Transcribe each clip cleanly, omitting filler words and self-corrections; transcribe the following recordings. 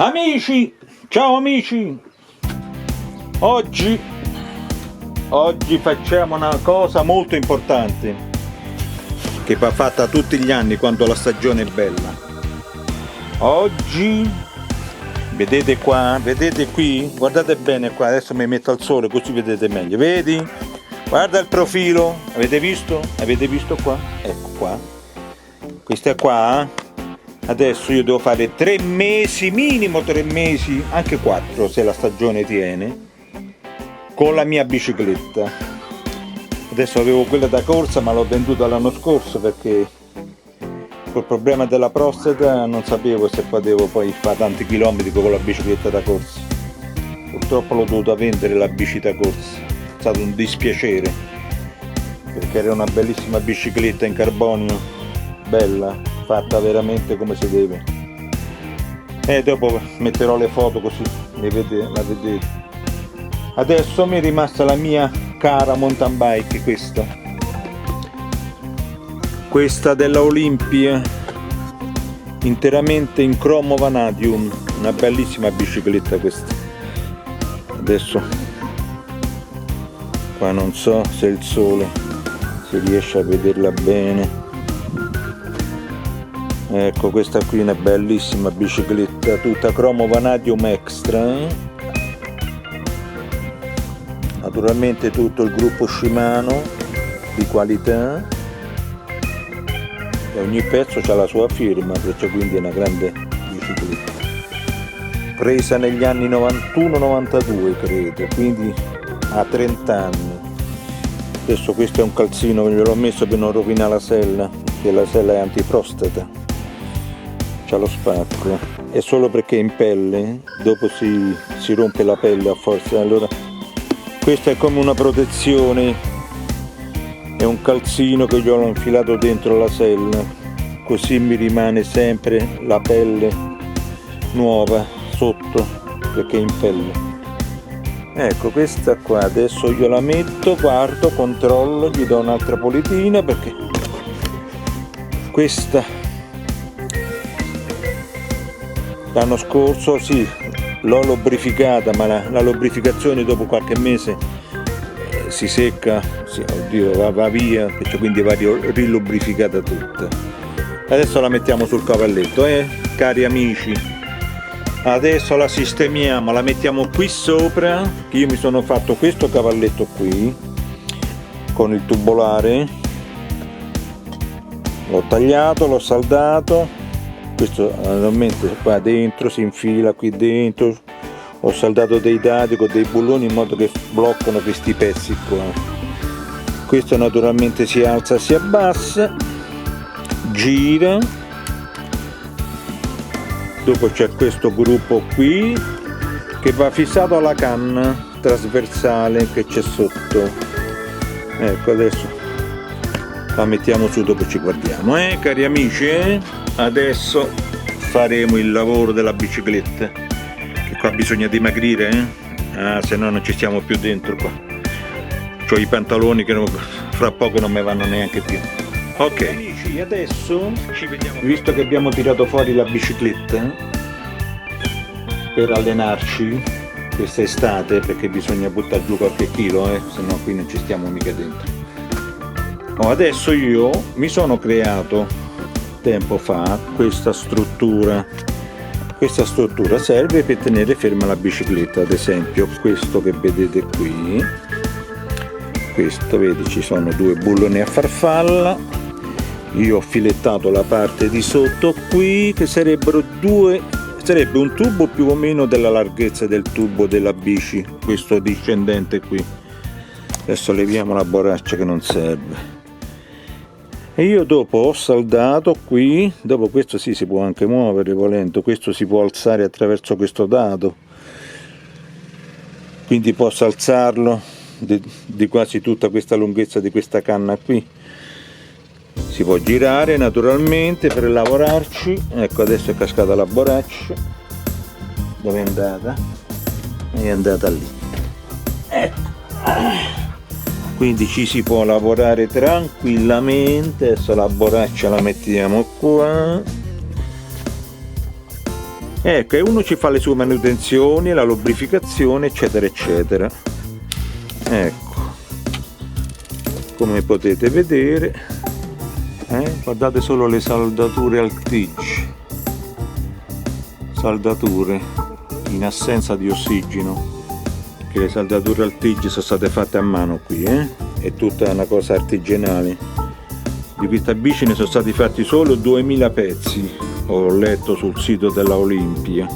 Amici, ciao amici, oggi facciamo una cosa molto importante che va fatta tutti gli anni quando la stagione è bella. Oggi, vedete qua, vedete qui, guardate bene qua, adesso mi metto al sole così vedete meglio, vedi? Guarda il profilo, avete visto? Avete visto qua? Ecco qua, questa qua. Adesso io devo fare 3 mesi, minimo 3 mesi, anche 4 se la stagione tiene, con la mia bicicletta. Adesso avevo quella da corsa ma l'ho venduta l'anno scorso perché col problema della prostata non sapevo se potevo poi fare tanti chilometri con la bicicletta da corsa. Purtroppo l'ho dovuta vendere la bici da corsa, è stato un dispiacere perché era una bellissima bicicletta in carbonio, bella, fatta veramente come si deve, e dopo metterò le foto così la vedete. Adesso mi è rimasta la mia cara mountain bike, questa della Olympia, interamente in cromo vanadium, una bellissima bicicletta questa. Adesso qua non so se il sole si riesce a vederla bene. Ecco, questa qui è una bellissima bicicletta, tutta cromo vanadium extra, naturalmente tutto il gruppo Shimano di qualità, e ogni pezzo ha la sua firma, perciò quindi è una grande bicicletta, presa negli anni 91-92 credo, quindi ha 30 anni. Adesso questo è un calzino che gliel'ho messo per non rovinare la sella, che la sella è antiprostata, c'ha lo spacco, è solo perché è in pelle, dopo si rompe la pelle a forza. Allora questa è come una protezione, è un calzino che io ho infilato dentro la sella, così mi rimane sempre la pelle nuova sotto perché è in pelle. Ecco, questa qua adesso io la metto, guardo, controllo, gli do un'altra pulitina perché questa l'anno scorso sì, l'ho lubrificata, ma la lubrificazione dopo qualche mese si secca, sì, oddio, va via, perciò quindi va rilubrificata tutta. Adesso la mettiamo sul cavalletto, cari amici. Adesso la sistemiamo, la mettiamo qui sopra, che io mi sono fatto questo cavalletto qui, con il tubolare, l'ho tagliato, l'ho saldato. Questo normalmente qua dentro si infila qui dentro, ho saldato dei dadi con dei bulloni in modo che bloccano questi pezzi qua. Questo naturalmente si alza, si abbassa, gira, dopo c'è questo gruppo qui che va fissato alla canna trasversale che c'è sotto. Ecco, adesso la mettiamo su, dopo ci guardiamo, cari amici, Adesso faremo il lavoro della bicicletta, che qua bisogna dimagrire, se no non ci stiamo più dentro qua. C'ho i pantaloni che fra poco non mi vanno neanche più. Ok amici, adesso ci vediamo. Visto che abbiamo tirato fuori la bicicletta per allenarci quest'estate, perché bisogna buttare giù qualche chilo, se no qui non ci stiamo mica dentro. Adesso io mi sono creato tempo fa questa struttura serve per tenere ferma la bicicletta. Ad esempio questo che vedete qui, questo, vedi, ci sono 2 bulloni a farfalla, io ho filettato la parte di sotto qui, che sarebbe un tubo più o meno della larghezza del tubo della bici, questo discendente qui. Adesso leviamo la borraccia che non serve. E io dopo ho saldato qui, dopo questo sì, si può anche muovere volendo, questo si può alzare attraverso questo dado, quindi posso alzarlo di quasi tutta questa lunghezza di questa canna qui. Si può girare naturalmente per lavorarci. Ecco, adesso è cascata la borraccia. Dove è andata? È andata lì. Ecco. Quindi ci si può lavorare tranquillamente. Adesso la borraccia la mettiamo qua, Ecco, e uno ci fa le sue manutenzioni, la lubrificazione, eccetera eccetera. Ecco, come potete vedere, guardate solo le saldature al TIG, saldature in assenza di ossigeno, che le saldature al TIG sono state fatte a mano qui, è tutta una cosa artigianale. Di questa bici ne sono stati fatti solo 2000 pezzi, ho letto sul sito della Olimpia,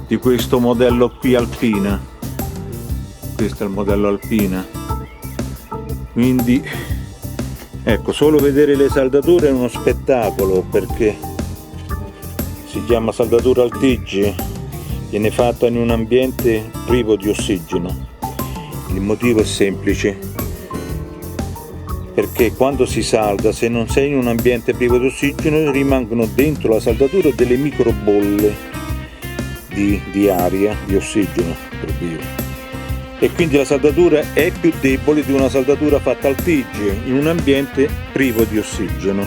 di questo modello qui Alpina. Questo è il modello Alpina. Quindi ecco, solo vedere le saldature è uno spettacolo, perché si chiama saldatura al TIG, viene fatta in un ambiente privo di ossigeno. Il motivo è semplice, perché quando si salda, se non sei in un ambiente privo di ossigeno, rimangono dentro la saldatura delle micro bolle di aria, di ossigeno per dire, e quindi la saldatura è più debole di una saldatura fatta al TIG in un ambiente privo di ossigeno.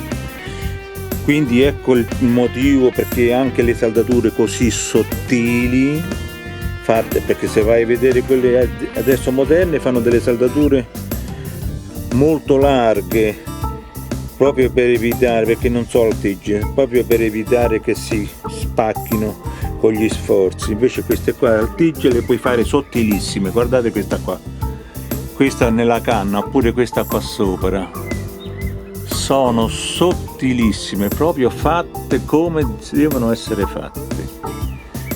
Quindi ecco il motivo perché anche le saldature così sottili fatte, perché se vai a vedere quelle adesso moderne fanno delle saldature molto larghe, proprio per evitare, perché non so il TIG, proprio per evitare che si spacchino con gli sforzi. Invece queste qua al TIG le puoi fare sottilissime, guardate questa qua, questa nella canna, oppure questa qua sopra, sono sottilissime, proprio fatte come devono essere fatte.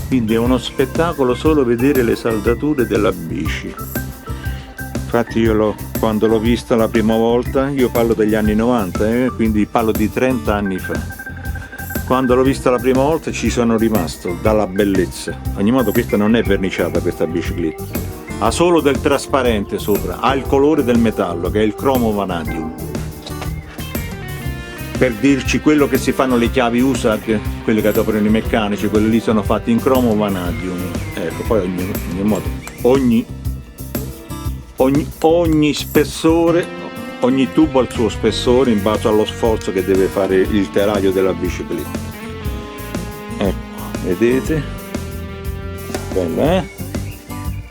Quindi è uno spettacolo solo vedere le saldature della bici. Infatti io quando l'ho vista la prima volta, io parlo degli anni 90, quindi parlo di 30 anni fa. Quando l'ho vista la prima volta ci sono rimasto dalla bellezza. Ad ogni modo questa non è verniciata, questa bicicletta, ha solo del trasparente sopra, ha il colore del metallo che è il cromo vanadium, per dirci quello che si fanno le chiavi USA, quelle che adoperano i meccanici, quelle lì sono fatte in cromo vanadium. Ecco, poi ogni spessore, ogni tubo ha il suo spessore in base allo sforzo che deve fare il telaio della bicicletta. Ecco, vedete? Bella,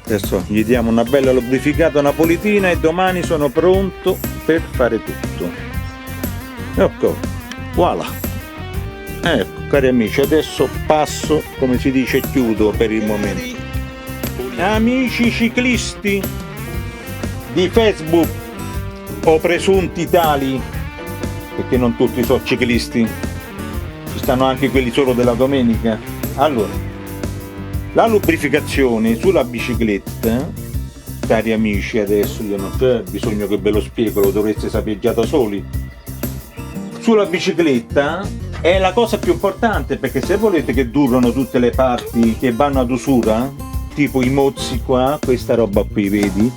Adesso gli diamo una bella lubrificata napolitina e domani sono pronto per fare tutto. Ecco, voilà. Ecco, cari amici, adesso passo, come si dice, chiudo per il momento. Amici ciclisti di Facebook o presunti tali, perché non tutti sono ciclisti, ci stanno anche quelli solo della domenica. Allora, la lubrificazione sulla bicicletta, cari amici, adesso io non c'è bisogno che ve lo spiego, lo dovreste sapere già da soli. Sulla bicicletta è la cosa più importante, perché se volete che durano tutte le parti che vanno ad usura, tipo i mozzi qua, questa roba qui, vedi?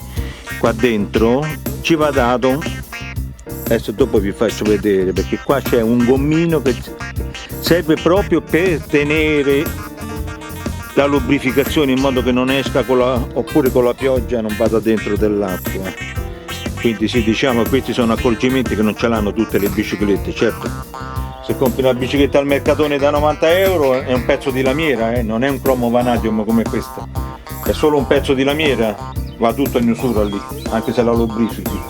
Qua dentro ci va dato, adesso dopo vi faccio vedere, perché qua c'è un gommino che serve proprio per tenere la lubrificazione in modo che non esca oppure con la pioggia non vada dentro dell'acqua. Quindi sì, diciamo, questi sono accorgimenti che non ce l'hanno tutte le biciclette. Certo, se compri una bicicletta al mercatone da 90 euro è un pezzo di lamiera, non è un cromo vanadium come questa, è solo un pezzo di lamiera, va tutto in usura lì, anche se la lubrifichi.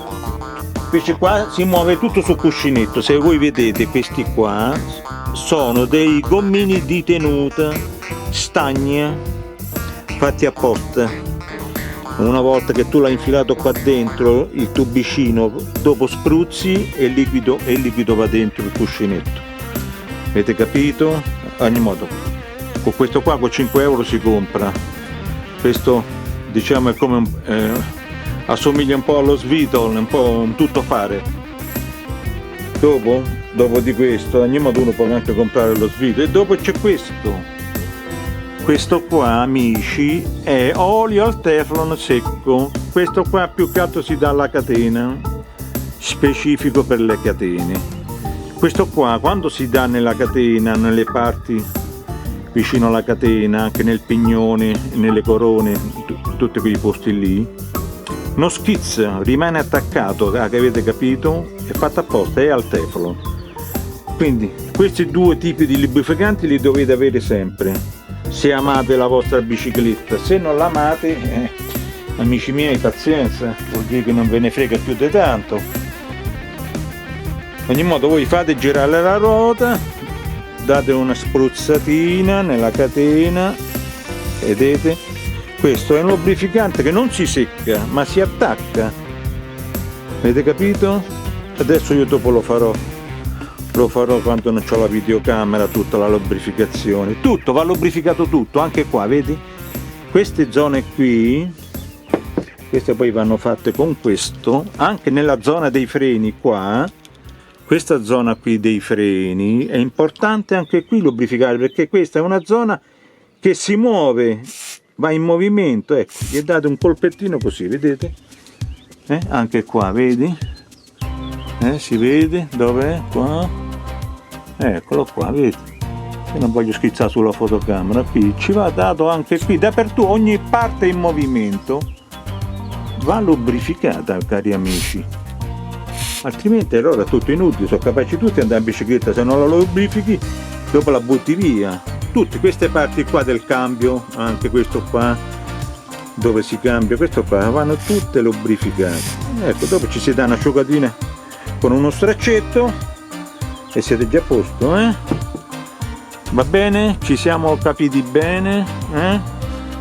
Invece qua si muove tutto sul cuscinetto. Se voi vedete, questi qua sono dei gommini di tenuta stagna fatti apposta. Una volta che tu l'hai infilato qua dentro il tubicino, dopo spruzzi e il liquido va dentro il cuscinetto. Avete capito? A ogni modo, con questo qua con 5 euro si compra. Questo diciamo è come assomiglia un po' allo Svitol, un po' un tuttofare. Dopo di questo, ad ogni modo uno può anche comprare lo Svitol. E dopo c'è questo qua, amici, è olio al teflon secco. Questo qua più che altro si dà alla catena, specifico per le catene. Questo qua quando si dà nella catena, nelle parti vicino alla catena, anche nel pignone, nelle corone, tutti quei posti lì, non schizza, rimane attaccato, che avete capito? È fatto apposta, è al teflon. Quindi questi due tipi di lubrificanti li dovete avere sempre. se amate la vostra bicicletta. Se non l'amate, amici miei, pazienza, vuol dire che non ve ne frega più di tanto. In ogni modo voi fate girare la ruota, date una spruzzatina nella catena, vedete? Questo è un lubrificante che non si secca ma si attacca, avete capito? Adesso io dopo lo farò quando non ho la videocamera, tutta la lubrificazione, tutto va lubrificato, tutto, anche qua, vedi? Queste zone qui, queste poi vanno fatte con questo, anche nella zona dei freni qua, questa zona qui dei freni è importante anche qui lubrificare, perché questa è una zona che si muove, va in movimento, ecco, gli date un colpettino così, vedete? Anche qua, vedi? Si vede? Dov'è? Qua? Eccolo qua, vedi? Io non voglio schizzare sulla fotocamera, qui ci va dato anche qui, dappertutto, ogni parte in movimento va lubrificata, cari amici. Altrimenti allora è tutto inutile, sono capaci tutti di andare in bicicletta, se non la lubrifichi dopo la butti via. Tutte queste parti qua del cambio, anche questo qua dove si cambia, questo qua, vanno tutte lubrificate. Ecco, dopo ci si dà un'asciugatina con uno straccetto e siete già a posto, Va bene? Ci siamo capiti bene?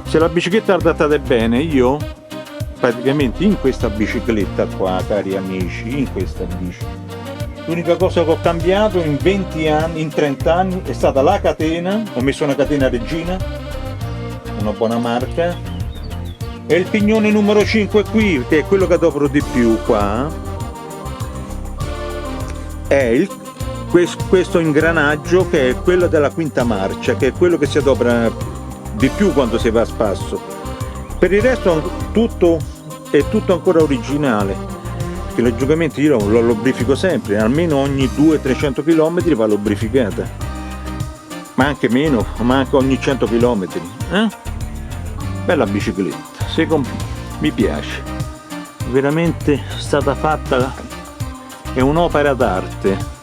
Se la bicicletta la adattate bene, io praticamente in questa bicicletta qua, cari amici, in questa bici, l'unica cosa che ho cambiato in 20 anni, in 30 anni, è stata la catena. Ho messo una catena Regina, una buona marca, e il pignone numero 5 qui, che è quello che adopero di più qua, è questo ingranaggio, che è quello della quinta marcia, che è quello che si adopera di più quando si va a spasso. Per il resto è tutto ancora originale, che logicamente io lo lubrifico sempre, almeno ogni 200-300 km va lubrificata, ma anche meno, ma anche ogni 100 km. Bella bicicletta, mi piace, veramente stata fatta, è un'opera d'arte.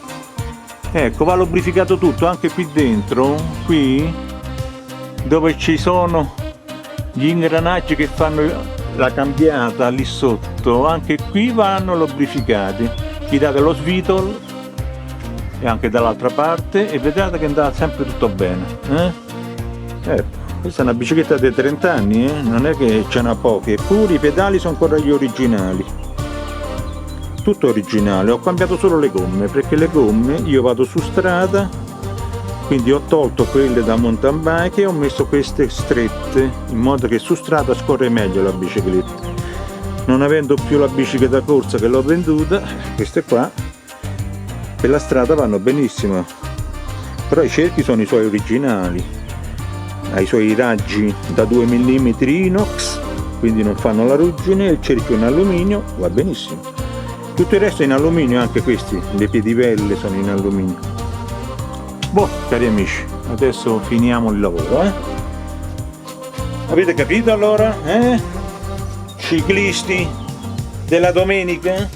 Ecco, va lubrificato tutto, anche qui dentro, qui dove ci sono gli ingranaggi che fanno la cambiata lì sotto, anche qui vanno lubrificati. Gli date lo svitolo e anche dall'altra parte e vedrete che andrà sempre tutto bene. Ecco, questa è una bicicletta dei 30 anni, non è che ce n'ha poche, eppure i pedali sono ancora gli originali, tutto originale. Ho cambiato solo le gomme, perché le gomme io vado su strada, quindi ho tolto quelle da mountain bike e ho messo queste strette, in modo che su strada scorre meglio la bicicletta. Non avendo più la bicicletta corsa che l'ho venduta, queste qua per la strada vanno benissimo, però i cerchi sono i suoi originali, ha i suoi raggi da 2 mm inox, quindi non fanno la ruggine, il cerchio in alluminio, va benissimo. Tutto il resto è in alluminio, anche questi, le piedivelle sono in alluminio. Boh, cari amici, adesso finiamo il lavoro, Avete capito allora, Ciclisti della domenica?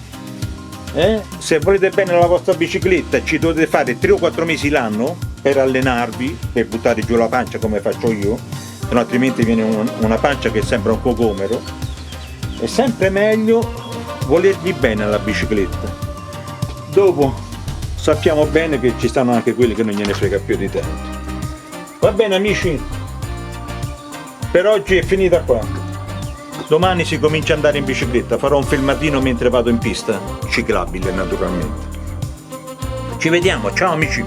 Se volete bene la vostra bicicletta ci dovete fare 3 o 4 mesi l'anno per allenarvi, per buttare giù la pancia come faccio io, se no altrimenti viene una pancia che sembra un cocomero. È sempre meglio volergli bene alla bicicletta. Dopo sappiamo bene che ci stanno anche quelli che non gliene frega più di tanto. Va bene amici, per oggi è finita qua. Domani si comincia ad andare in bicicletta, farò un filmatino mentre vado in pista, ciclabile naturalmente. Ci vediamo, ciao amici!